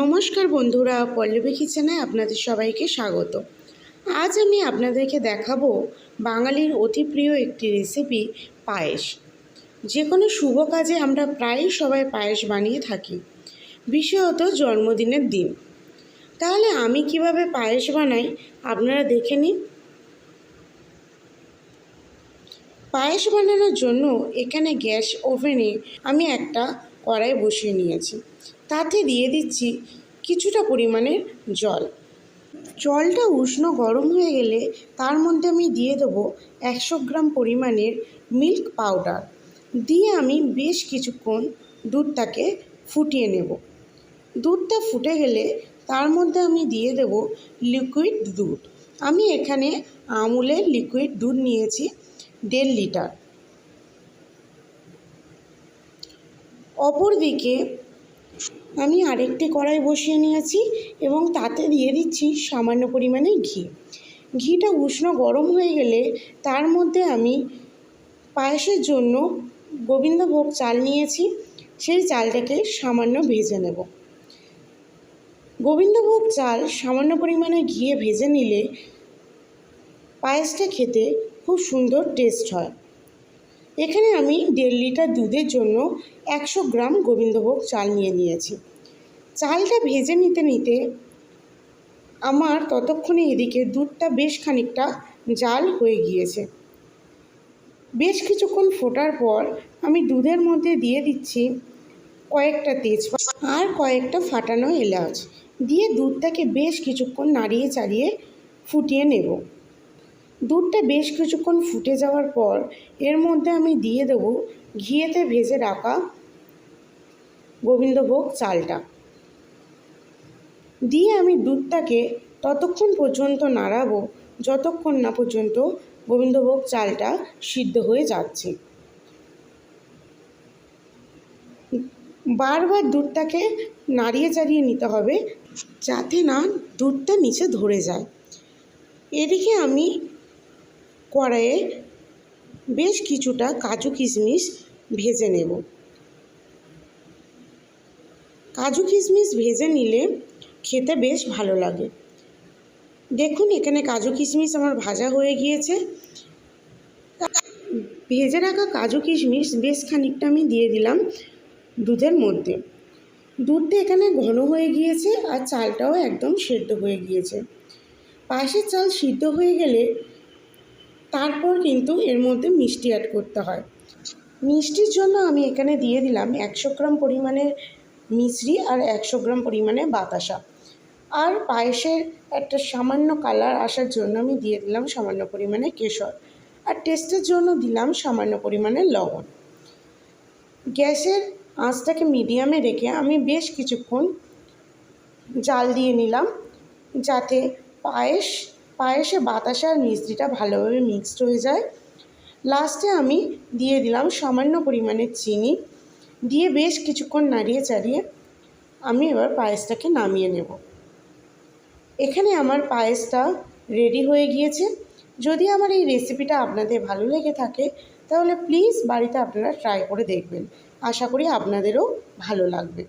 নমস্কার বন্ধুরা, পল্লবী কিচেনে আপনাদের সবাইকে স্বাগত। আজ আমি আপনাদেরকে দেখাবো বাঙালির অতি প্রিয় একটি রেসিপি, পায়েস। যে কোনো শুভ কাজে আমরা প্রায়ই সবাই পায়েস বানিয়ে থাকি, বিশেষত জন্মদিনের দিন। তাহলে আমি কিভাবে পায়েস বানাই আপনারা দেখে নিন। পায়েস বানানোর জন্য এখানে গ্যাস ওভেনে আমি একটা কড়াই বসিয়ে নিয়েছি। তাতে দিয়ে দিচ্ছি কিছুটা পরিমাণের জল। জলটা উষ্ণ গরম হয়ে গেলে তার মধ্যে আমি দিয়ে দেবো 100 গ্রাম পরিমাণের মিল্ক পাউডার। দিয়ে আমি বেশ কিছুক্ষণ দুধটাকে ফুটিয়ে নেব। দুধটা ফুটে গেলে তার মধ্যে আমি দিয়ে দেব লিকুইড দুধ। আমি এখানে আমুলের লিকুইড দুধ নিয়েছি 1.5 লিটার। অপরদিকে আমি আরেকটি কড়াই বসিয়ে নিয়েছি এবং তাতে দিয়ে দিচ্ছি সামান্য পরিমাণে ঘি। ঘিটা উষ্ণ গরম হয়ে গেলে তার মধ্যে আমি পায়েসের জন্য গোবিন্দভোগ চাল নিয়েছি, সেই চালটাকে সামান্য ভেজে নেব। গোবিন্দভোগ চাল সামান্য পরিমাণে ঘিয়ে ভেজে নিলে পায়েসটা খেতে খুব সুন্দর টেস্ট হয়। এখানে আমি 1.5 লিটার দুধের জন্য 100 গ্রাম গোবিন্দভোগ চাল নিয়েছি। চালটা ভেজে নিতে নিতে আমার ততক্ষণে এদিকে দুধটা বেশ খানিকটা জাল হয়ে গিয়েছে। বেশ কিছুক্ষণ ফোটার পর আমি দুধের মধ্যে দিয়ে দিচ্ছি কয়েকটা তেজপাতা আর কয়েকটা ফাটানো এলাচ। দিয়ে দুধটাকে বেশ কিছুক্ষণ নাড়িয়ে চাড়িয়ে ফুটিয়ে নেব। দুধটা বেশ কিছুক্ষণ ফুটে যাওয়ার পর এর মধ্যে আমি দিয়ে দেবো ঘিয়েতে ভেজে রাখা গোবিন্দভোগ চালটা। দিয়ে আমি দুধটাকে ততক্ষণ পর্যন্ত নাড়াবো যতক্ষণ না পর্যন্ত গোবিন্দভোগ চালটা সিদ্ধ হয়ে যাচ্ছে। বারবার দুধটাকে নাড়িয়ে চাড়িয়ে নিতে হবে যাতে না দুধটা নিচে ধরে যায়। এদিকে আমি কড়াইয়ে বেশ কিছুটা কাজু কিশমিশ ভেজে নেব। কাজু কিশমিশ ভেজে নিলে খেতে বেশ ভালো লাগে। দেখুন এখানে কাজু কিশমিশ আমার ভাজা হয়ে গিয়েছে। ভেজে রাখা কাজু কিশমিশ বেশ খানিকটা আমি দিয়ে দিলাম দুধের মধ্যে। দুধটা এখানে ঘন হয়ে গিয়েছে আর চালটাও একদম সেদ্ধ হয়ে গিয়েছে। পায়েসের চাল সিদ্ধ হয়ে গেলে তারপর কিন্তু এর মধ্যে মিষ্টি অ্যাড করতে হয়। মিষ্টির জন্য আমি এখানে দিয়ে দিলাম 100 গ্রাম পরিমাণের মিশ্রি আর 100 গ্রাম পরিমাণে বাতাসা। আর পায়েসের একটা সামান্য কালার আসার জন্য আমি দিয়ে দিলাম সামান্য পরিমাণে কেশর। আর টেস্টের জন্য দিলাম সামান্য পরিমাণে লবণ। গ্যাসের আঁচটাকে মিডিয়ামে রেখে আমি বেশ কিছুক্ষণ জাল দিয়ে নিলাম যাতে পায়েসে বাতাসা আর মিশ্রিটা ভালোভাবে মিক্সড হয়ে যায়। লাস্টে আমি দিয়ে দিলাম সামান্য পরিমাণে চিনি। দিয়ে বেশ কিছুক্ষণ নাড়িয়ে চাড়িয়ে আমি এবার পায়েসটাকে নামিয়ে নেব। এখানে আমার পায়েসটা রেডি হয়ে গিয়েছে। যদি আমার এই রেসিপিটা আপনাদের ভালো লেগে থাকে তাহলে প্লিজ বাড়িতে আপনারা ট্রাই করে দেখবেন। আশা করি আপনাদেরও ভালো লাগবে।